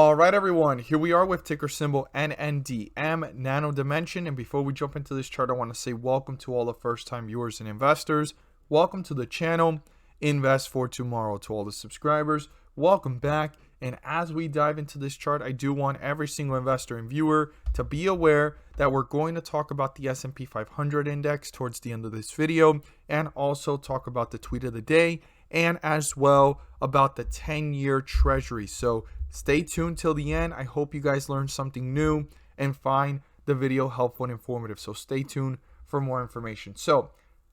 All right, everyone, here we are with ticker symbol Nndm, Nano Dimension. And before we jump into this chart, I want to say welcome to all the first-time viewers and investors. Welcome to the channel, Invest for Tomorrow. To all the subscribers, welcome back. And as we dive into this chart, I do want every single investor and viewer to be aware that we're going to talk about the S&P 500 index towards the end of this video, and also talk about the tweet of the day, and as well about the 10-year treasury. So stay tuned till the end. I hope you guys learned something new and find the video helpful and informative. So stay tuned for more information. So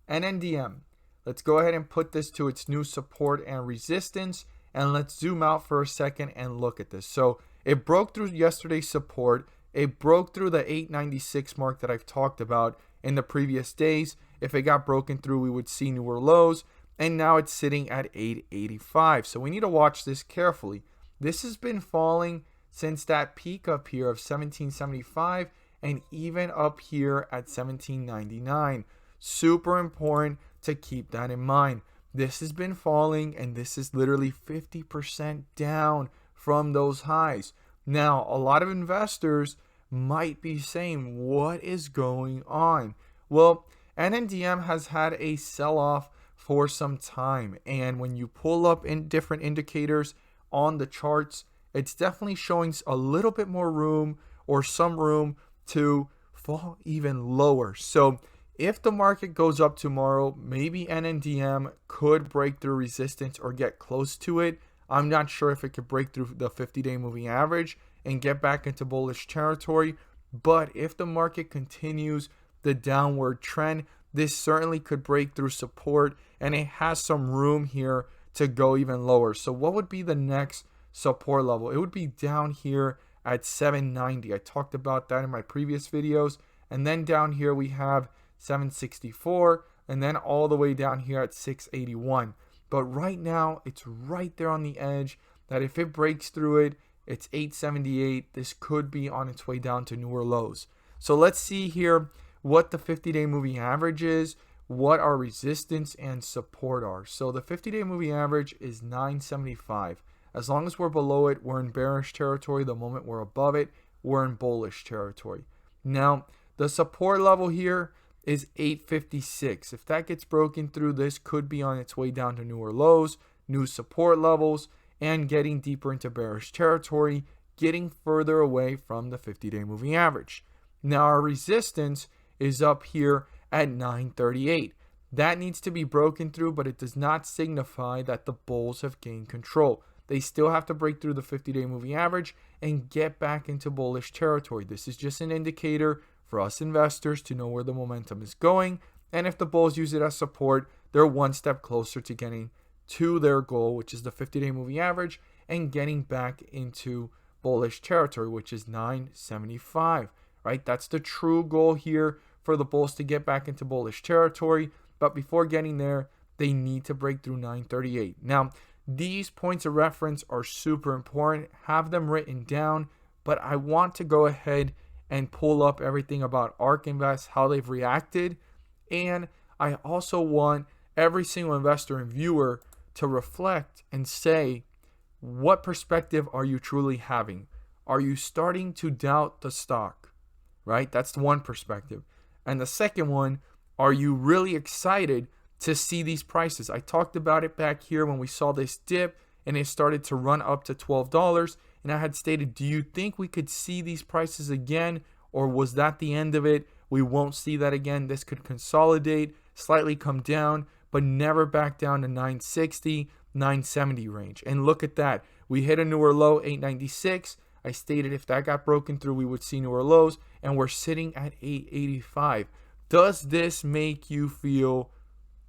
Nndm, let's go ahead and put this to its new support and resistance. And let's zoom out for a second and look at this. So it broke through yesterday's support. It broke through the 896 mark that I've talked about in the previous days. If it got broken through, we would see newer lows. And now it's sitting at 885. So we need to watch this carefully. This has been falling since that peak up here of 1775 and even up here at 1799. Super important to keep that in mind. This has been falling, and this is literally 50% down from those highs. Now, a lot of investors might be saying, what is going on? Well, Nndm has had a sell-off for some time, and when you pull up in different indicators on the charts, it's definitely showing a little bit more room or some room to fall even lower. So if the market goes up tomorrow, maybe Nndm could break through resistance or get close to it. I'm not sure if it could break through the 50-day moving average and get back into bullish territory. But if the market continues the downward trend, this certainly could break through support, and it has some room here to go even lower. So what would be the next support level? It would be down here at 790. I talked about that in my previous videos. And then down here we have 764, and then all the way down here at 681. But right now it's right there on the edge that if it breaks through it, it's 878. This could be on its way down to newer lows. So let's see here what the 50-day moving average is, what our resistance and support are. So the 50-day moving average is 975. As long as we're below it, we're in bearish territory. The moment we're above it, we're in bullish territory. Now, the support level here is 856. If that gets broken through, this could be on its way down to newer lows, new support levels, and getting deeper into bearish territory, getting further away from the 50-day moving average. Now, our resistance is up here at 938. That needs to be broken through, but it does not signify that the bulls have gained control. They still have to break through the 50-day moving average and get back into bullish territory. This is just an indicator for us investors to know where the momentum is going. And if the bulls use it as support, they're one step closer to getting to their goal, which is the 50-day moving average, and getting back into bullish territory, which is 975, right? That's the true goal here for the bulls to get back into bullish territory. But before getting there, they need to break through 938. Now, these points of reference are super important. Have them written down, but I want to go ahead and pull up everything about ARK Invest, how they've reacted. And I also want every single investor and viewer to reflect and say, what perspective are you truly having? Are you starting to doubt the stock? Right? That's the one perspective. And the second one, are you really excited to see these prices? I talked about it back here when we saw this dip and it started to run up to $12. And I had stated, do you think we could see these prices again? Or was that the end of it? We won't see that again. This could consolidate, slightly come down, but never back down to 960, 970 range. And look at that. We hit a newer low, 896. I stated if that got broken through, we would see newer lows, and we're sitting at 885. Does this make you feel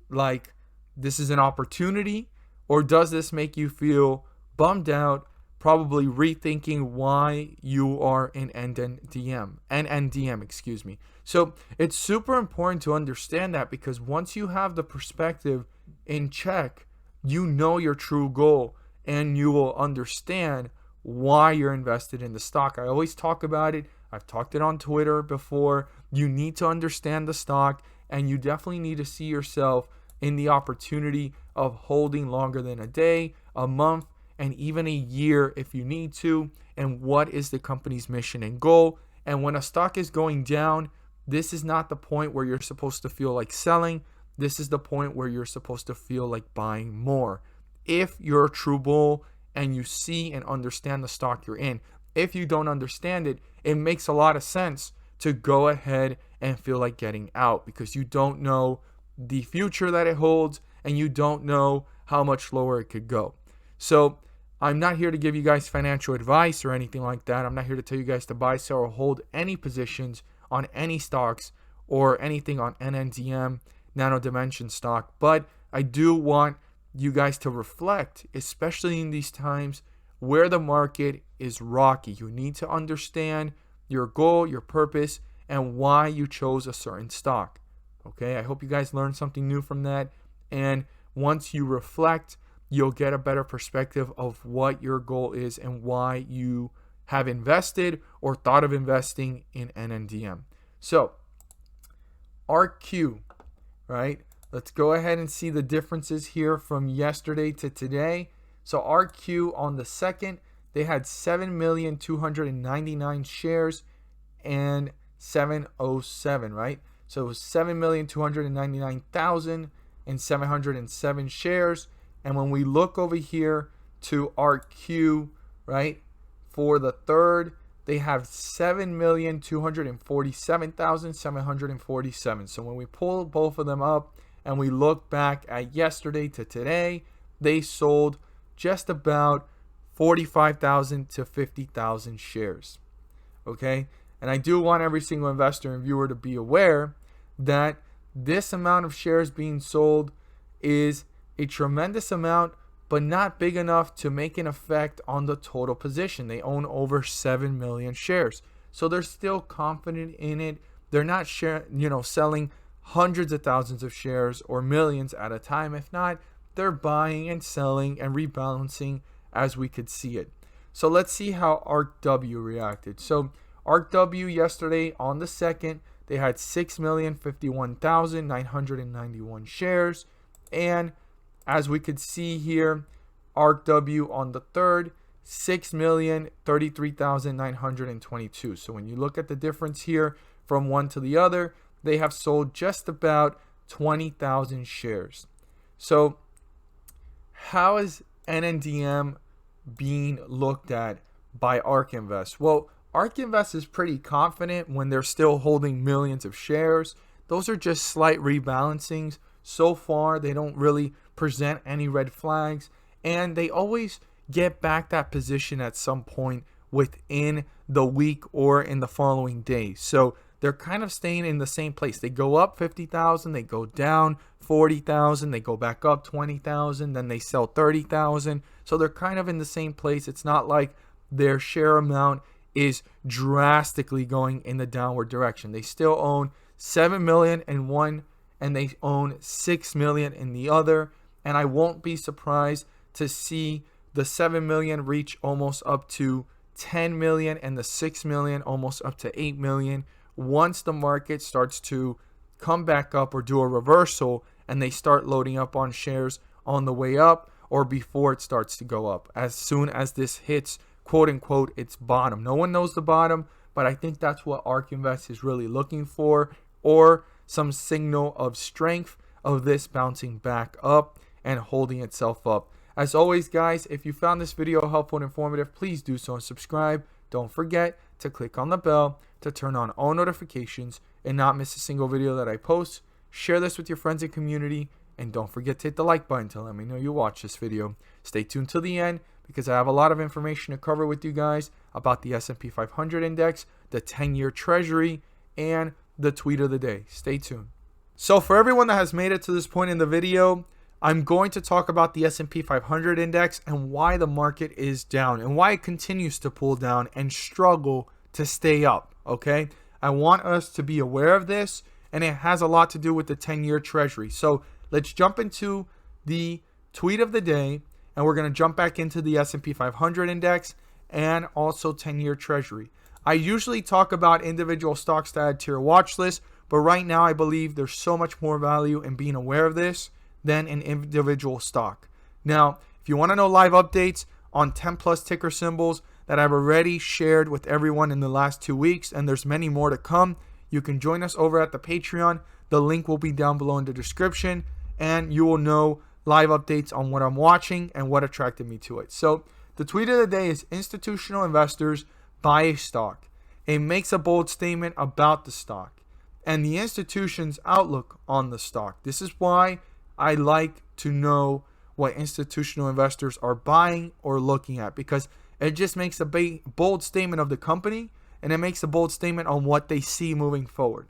like this is an opportunity, or does this make you feel bummed out, probably rethinking why you are in Nndm, excuse me. So it's super important to understand that, because once you have the perspective in check, you know your true goal and you will understand why you're invested in the stock. I always talk about it. I've talked it on Twitter before. You need to understand the stock, and you definitely need to see yourself in the opportunity of holding longer than a day, a month, and even a year if you need to, and what is the company's mission and goal. And when a stock is going down, this is not the point where you're supposed to feel like selling. This is the point where you're supposed to feel like buying more. If you're a true bull and you see and understand the stock you're in. If you don't understand it, it makes a lot of sense to go ahead and feel like getting out, because you don't know the future that it holds and you don't know how much lower it could go. So I'm not here to give you guys financial advice or anything like that. I'm not here to tell you guys to buy, sell, or hold any positions on any stocks or anything on Nndm, Nano Dimension stock. But I do want you guys to reflect, especially in these times where the market is rocky. You need to understand your goal, your purpose, and why you chose a certain stock. Okay, I hope you guys learned something new from that. And once you reflect, you'll get a better perspective of what your goal is and why you have invested or thought of investing in Nndm. So, RQ, right? Let's go ahead and see the differences here from yesterday to today. So RQ on the 2nd, they had 7,299 shares and 707, right? So it was 7,299,707 shares. And when we look over here to RQ, right, for the 3rd, they have 7,247,747. So when we pull both of them up and we look back at yesterday to today, they sold just about 45,000 to 50,000 shares. Okay? And I do want every single investor and viewer to be aware that this amount of shares being sold is a tremendous amount, but not big enough to make an effect on the total position. They own over 7 million shares. So they're still confident in it. They're not selling hundreds of thousands of shares or millions at a time. If not, they're buying and selling and rebalancing as we could see it. So let's see how ARKW reacted. So ARKW yesterday on the 2nd, they had 6,051,991 shares. And as we could see here, ARKW on the 3rd, 6,033,922. So when you look at the difference here from one to the other, they have sold just about 20,000 shares. So how is Nndm being looked at by ARK Invest? Well, ARK Invest is pretty confident when they're still holding millions of shares. Those are just slight rebalancings. So far, they don't really present any red flags, and they always get back that position at some point within the week or in the following day. So they're kind of staying in the same place. They go up 50,000, they go down 40,000, they go back up 20,000, then they sell 30,000. So they're kind of in the same place. It's not like their share amount is drastically going in the downward direction. They still own 7 million in one and they own 6 million in the other. And I won't be surprised to see the 7 million reach almost up to 10 million and the 6 million almost up to 8 million once the market starts to come back up or do a reversal and they start loading up on shares on the way up or before it starts to go up. As soon as this hits, quote unquote, its bottom. No one knows the bottom, but I think that's what ARK Invest is really looking for, or some signal of strength of this bouncing back up and holding itself up. As always, guys, if you found this video helpful and informative, please do so and subscribe. Don't forget to click on the bell to turn on all notifications and not miss a single video that I post. Share this with your friends and community, and don't forget to hit the like button to let me know you watch this video. Stay tuned till the end because I have a lot of information to cover with you guys about the S&P 500 index, the 10-year treasury, and the tweet of the day. Stay tuned. So for everyone that has made it to this point in the video, I'm going to talk about the S&P 500 index and why the market is down and why it continues to pull down and struggle to stay up, okay? I want us to be aware of this, and it has a lot to do with the 10-year treasury. So let's jump into the tweet of the day, and we're going to jump back into the S&P 500 index and also 10-year treasury. I usually talk about individual stocks to add to your watch list, but right now I believe there's so much more value in being aware of this than an individual stock. Now, if you want to know live updates on 10 plus ticker symbols that I've already shared with everyone in the last 2 weeks, and there's many more to come. You can join us over at the Patreon. The link will be down below in the description, and you will know live updates on what I'm watching and what attracted me to it. So the tweet of the day is institutional investors buy a stock. It makes a bold statement about the stock and the institution's outlook on the stock. This is why I like to know what institutional investors are buying or looking at, because it just makes a bold statement of the company, and it makes a bold statement on what they see moving forward.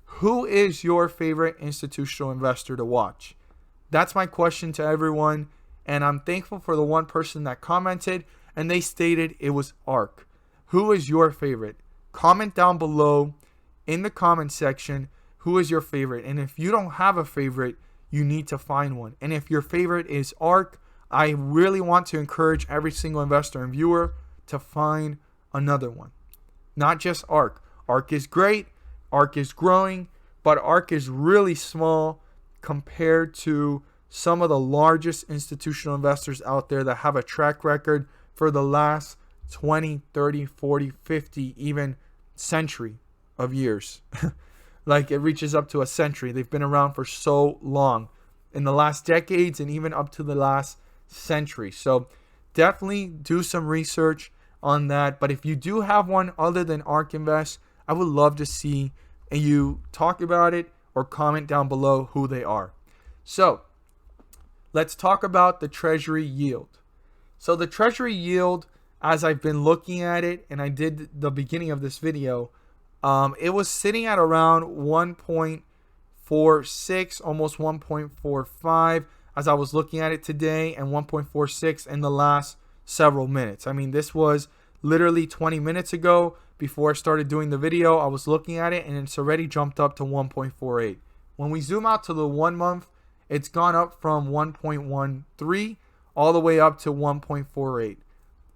Who is your favorite institutional investor to watch? That's my question to everyone, and I'm thankful for the one person that commented, and they stated it was ARK. Who is your favorite? Comment down below in the comment section who is your favorite, and if you don't have a favorite, you need to find one. And if your favorite is ARK, I really want to encourage every single investor and viewer to find another one. Not just ARK. ARK is great, ARK is growing, but ARK is really small compared to some of the largest institutional investors out there that have a track record for the last 20, 30, 40, 50, even century of years. Like it reaches up to a century. They've been around for so long in the last decades and even up to the last century. So definitely do some research on that. But if you do have one other than ARK Invest, I would love to see you talk about it or comment down below who they are. So let's talk about the Treasury yield. So the Treasury yield, as I've been looking at it, and I did the beginning of this video, it was sitting at around 1.46, almost 1.45 as I was looking at it today, and 1.46 in the last several minutes. I mean, this was literally 20 minutes ago before I started doing the video. I was looking at it and it's already jumped up to 1.48. When we zoom out to the 1 month, it's gone up from 1.13 all the way up to 1.48.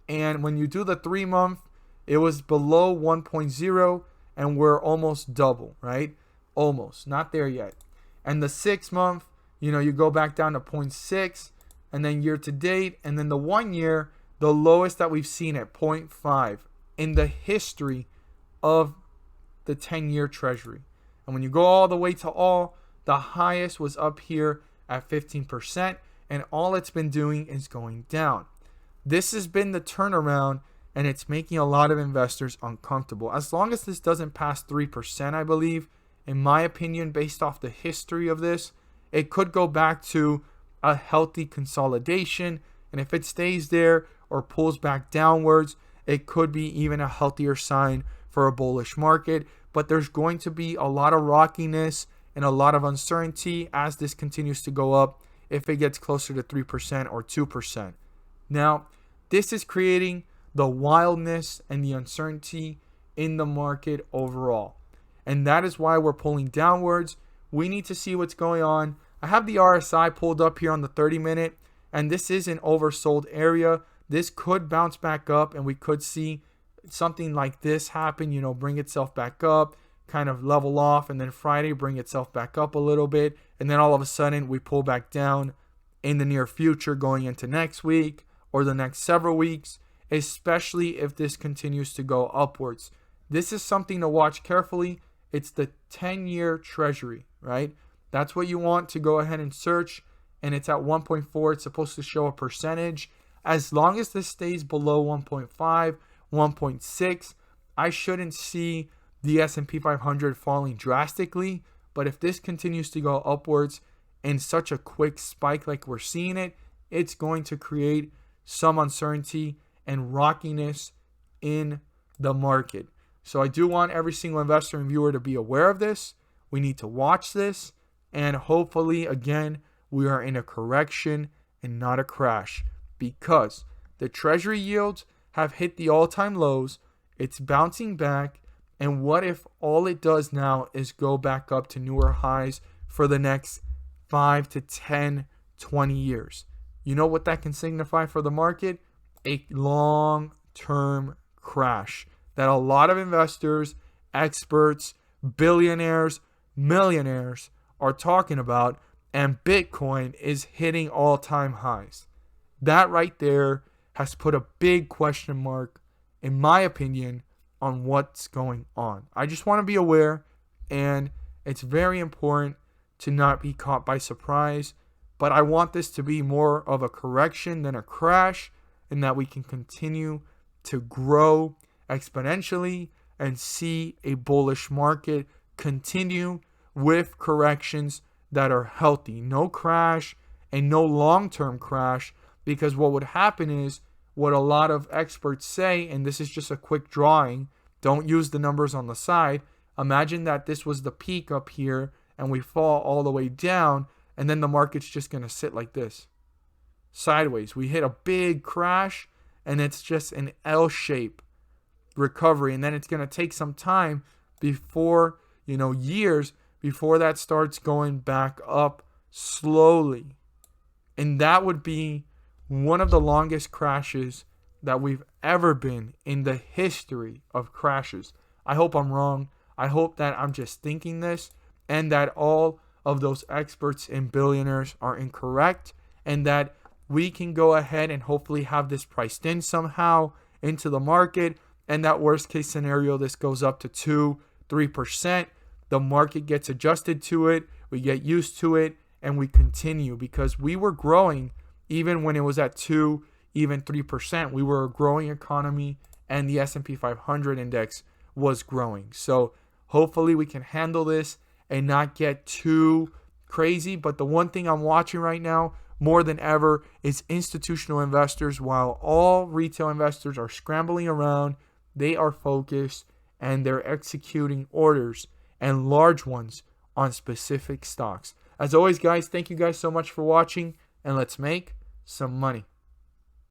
And when you do the 3 month, it was below 1.0 and we're almost double, right? Almost, not there yet. And the 6 month, you go back down to 0.6, and then year to date, and then the 1 year, the lowest that we've seen at 0.5 in the history of the 10-year Treasury. And when you go all the way to all, the highest was up here at 15%, and all it's been doing is going down. This has been the turnaround, and it's making a lot of investors uncomfortable. As long as this doesn't pass 3%, I believe, in my opinion, based off the history of this, it could go back to a healthy consolidation. And if it stays there or pulls back downwards, it could be even a healthier sign for a bullish market. But there's going to be a lot of rockiness and a lot of uncertainty as this continues to go up if it gets closer to 3% or 2%. Now, this is creating the wildness and the uncertainty in the market overall. And that is why we're pulling downwards. We need to see what's going on. I have the RSI pulled up here on the 30-minute, and this is an oversold area. This could bounce back up, and we could see something like this happen, bring itself back up, kind of level off, and then Friday bring itself back up a little bit, and then all of a sudden we pull back down in the near future going into next week or the next several weeks, especially if this continues to go upwards. This is something to watch carefully. It's the 10-year Treasury, right? That's what you want to go ahead and search, and it's at 1.4. It's supposed to show a percentage. As long as this stays below 1.5, 1.6, I shouldn't see the S&P 500 falling drastically. But if this continues to go upwards in such a quick spike like we're seeing it, it's going to create some uncertainty and rockiness in the market. So I do want every single investor and viewer to be aware of this. We need to watch this, and hopefully, again, we are in a correction and not a crash, because the Treasury yields have hit the all-time lows. It's bouncing back, and what if all it does now is go back up to newer highs for the next 5 to 10, 20 years? You know what that can signify for the market? A long-term crash that a lot of investors, experts, billionaires, millionaires are talking about, and Bitcoin is hitting all-time highs. That right there has put a big question mark in my opinion, on what's going on. I just want to be aware, and it's very important to not be caught by surprise. But I want this to be more of a correction than a crash, and that we can continue to grow exponentially and see a bullish market continue with corrections that are healthy. No crash and no long-term crash, because what would happen is what a lot of experts say, and this is just a quick drawing, don't use the numbers on the side. Imagine that this was the peak up here and we fall all the way down, and then the market's just going to sit like this, sideways. We hit a big crash and it's just an L-shape recovery, and then it's going to take some time before, years before that starts going back up slowly. And that would be one of the longest crashes that we've ever been in the history of crashes. I hope I'm wrong. I hope that I'm just thinking this, and that all of those experts and billionaires are incorrect, and that we can go ahead and hopefully have this priced in somehow into the market, and that worst case scenario, this goes up to 2-3%. The market gets adjusted to it, we get used to it, and we continue, because we were growing even when it was at 2, even 3%. We were a growing economy, and the S&P 500 index was growing. So hopefully we can handle this and not get too crazy. But the one thing I'm watching right now more than ever is institutional investors. While all retail investors are scrambling around, they are focused and they're executing orders, and large ones, on specific stocks. As always, guys, thank you guys so much for watching, and let's make some money.